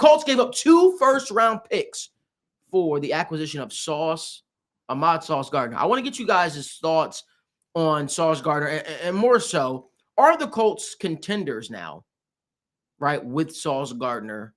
Colts gave up 2 first-round picks for the acquisition of Ahmad Sauce Gardner. I want to get you guys' thoughts on Sauce Gardner, and more so, are the Colts contenders now, right, with Sauce Gardner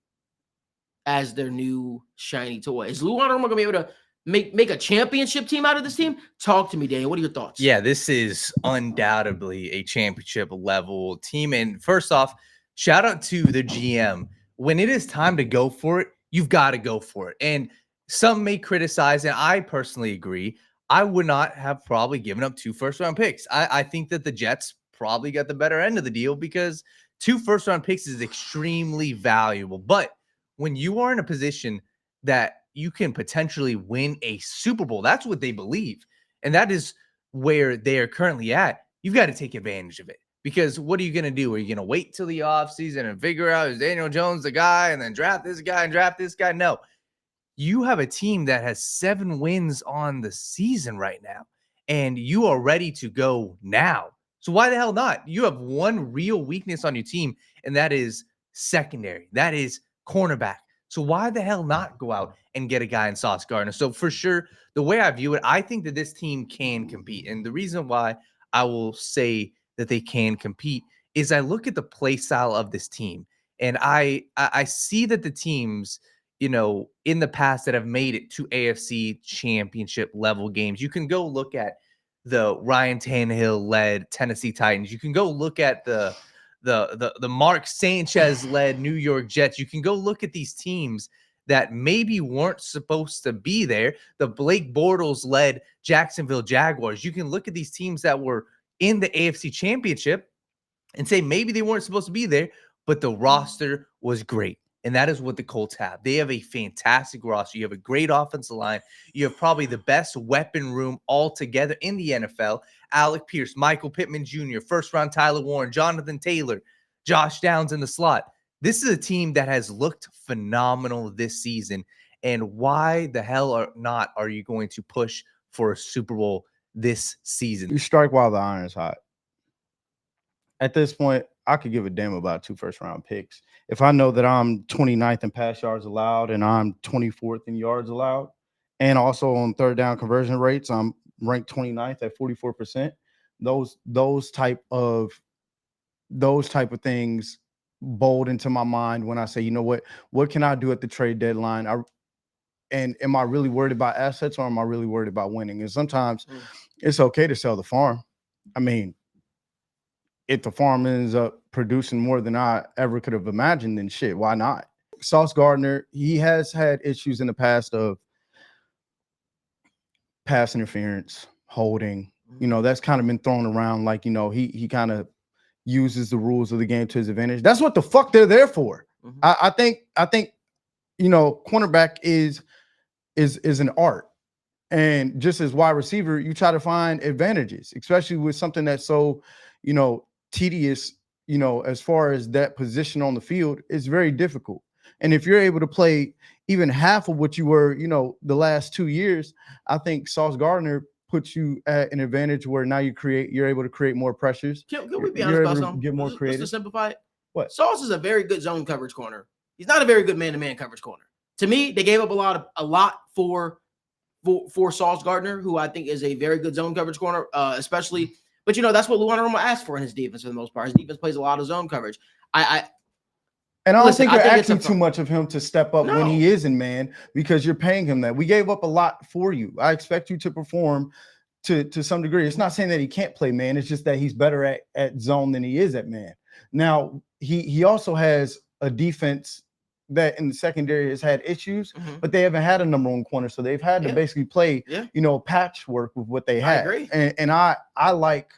as their new shiny toy? Is Lou Anarumo going to be able to make a championship team out of this team? Talk to me, Daniel. What are your thoughts? Yeah, this is undoubtedly a championship level team. And first off, shout out to the GM. When it is time to go for it, you've got to go for it. And some may criticize, and I personally agree, I would not have probably given up 2 first-round picks. I think that the Jets probably got the better end of the deal because 2 first-round picks is extremely valuable. But when you are in a position that you can potentially win a Super Bowl, that's what they believe. And that is where they are currently at. You've got to take advantage of it. Because what are you going to do? Are you going to wait till the offseason and figure out is Daniel Jones the guy and then draft this guy and draft this guy? No. You have a team that has 7 wins on the season right now, and you are ready to go now. So why the hell not? You have one real weakness on your team, and that is secondary. That is cornerback. So why the hell not go out and get a guy in Sauce Gardner? So for sure, the way I view it, I think that this team can compete. And the reason why I will say that they can compete is I look at the play style of this team, and I see that the teams, you know, in the past that have made it to AFC championship level games. You can go look at the Ryan Tannehill led Tennessee Titans. You can go look at the Mark Sanchez led New York Jets. You can go look at these teams that maybe weren't supposed to be there. The Blake Bortles led Jacksonville Jaguars. You can look at these teams that were in the AFC championship and say maybe they weren't supposed to be there, but the roster was great. And that is what the Colts have. They have a fantastic roster. You have a great offensive line. You have probably the best weapon room altogether in the NFL. Alec Pierce, Michael Pittman Jr., first-round Tyler Warren, Jonathan Taylor, Josh Downs in the slot. This is a team that has looked phenomenal this season. And why the hell are you going to push for a Super Bowl this season? You strike while the iron's hot. At this point, I could give a damn about 2 first-round picks. If I know that I'm 29th in pass yards allowed and I'm 24th in yards allowed, and also on third down conversion rates, I'm ranked 29th at 44%. Those type of things bold into my mind when I say, you know what can I do at the trade deadline? And am I really worried about assets or am I really worried about winning? And sometimes it's okay to sell the farm. I mean, if the farm ends up producing more than I ever could have imagined, then shit, why not? Sauce Gardner, he has had issues in the past of pass interference, holding. You know, that's kind of been thrown around like, you know, he kind of uses the rules of the game to his advantage. That's what the fuck they're there for. I think, you know, cornerback is an art. And just as wide receiver, you try to find advantages, especially with something that's so, you know, tedious, you know, as far as that position on the field. It's very difficult. And if you're able to play even half of what you were, you know, the last 2 years, I think Sauce Gardner puts you at an advantage where now you're able to create more pressures. Can we be honest about something? Get more creative. Just to simplify it, what? Sauce is a very good zone coverage corner. He's not a very good man-to-man coverage corner. To me, they gave up a lot for Sauce Gardner, who I think is a very good zone coverage corner, especially. But you know that's what Lou Anarumo asked for in his defense for the most part. His defense plays a lot of zone coverage. I don't think you're asking too much of him to step up when he is in man, because you're paying him that. We gave up a lot for you. I expect you to perform to some degree. It's not saying that he can't play man. It's just that he's better at zone than he is at man. Now, he also has a defense that in the secondary has had issues, but they haven't had a number 1 corner. So they've had to basically play, you know, patchwork with what they had. I agree. And I like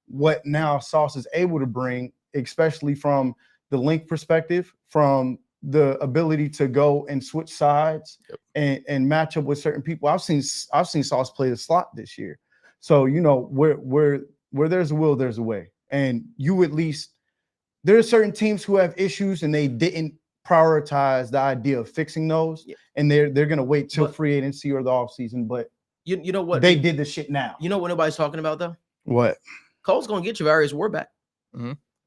what now Sauce is able to bring, especially from the length perspective, from the ability to go and switch sides and match up with certain people. I've seen Sauce play the slot this year. So, you know, where there's a will, there's a way. And you at least, there are certain teams who have issues and they didn't prioritize the idea of fixing those, and they're going to wait till free agency or the offseason. But you know what? They did the shit now. You know what nobody's talking about, though? What? Cole's going to get Javarius Ward back.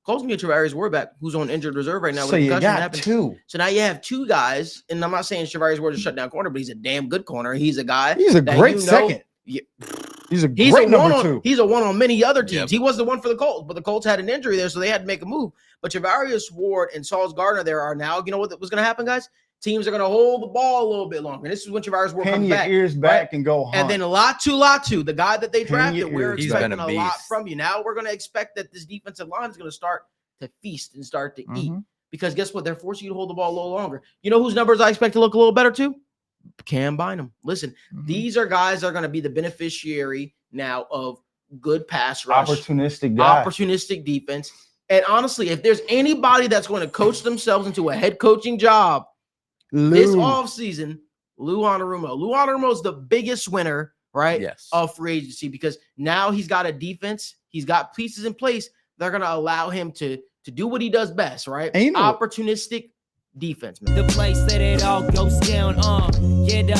Colts can get Travarius Ward back, who's on injured reserve right now. So with you concussion got happened. 2. So now you have 2 guys, and I'm not saying Travarius Ward is a shutdown corner, but he's a damn good corner. He's a guy. He's a that great second. Yeah. He's a great number 2. He's a one on many other teams. Yep. He was the one for the Colts, but the Colts had an injury there, so they had to make a move. But Travarius Ward and Sauce Gardner there are now. You know what was going to happen, guys? Teams are going to hold the ball a little bit longer. And this is when Travarius Ward Pin comes your back. ears back right? and go hunt. And then Latu, the guy that they Pin your drafted, we're ears He's expecting been a a lot beast. from you. Now we're going to expect that this defensive line is going to start to feast and start to eat. Because guess what? They're forcing you to hold the ball a little longer. You know whose numbers I expect to look a little better too? Cam Bynum. Listen, these are guys that are going to be the beneficiary now of good pass rush, opportunistic defense. And honestly, if there's anybody that's going to coach themselves into a head coaching job this offseason, Lou Anarumo. Lou Anarumo is the biggest winner, right? Yes. Of free agency because now he's got a defense. He's got pieces in place. They're going to allow him to do what he does best, right? And you know, opportunistic defense, man. The place that it all goes down. Get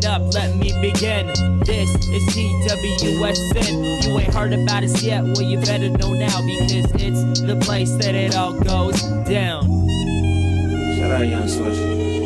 up, let me begin. This is TWSN. You ain't heard about us yet, well you better know now because it's the place that it all goes down. Shout out Young Swish.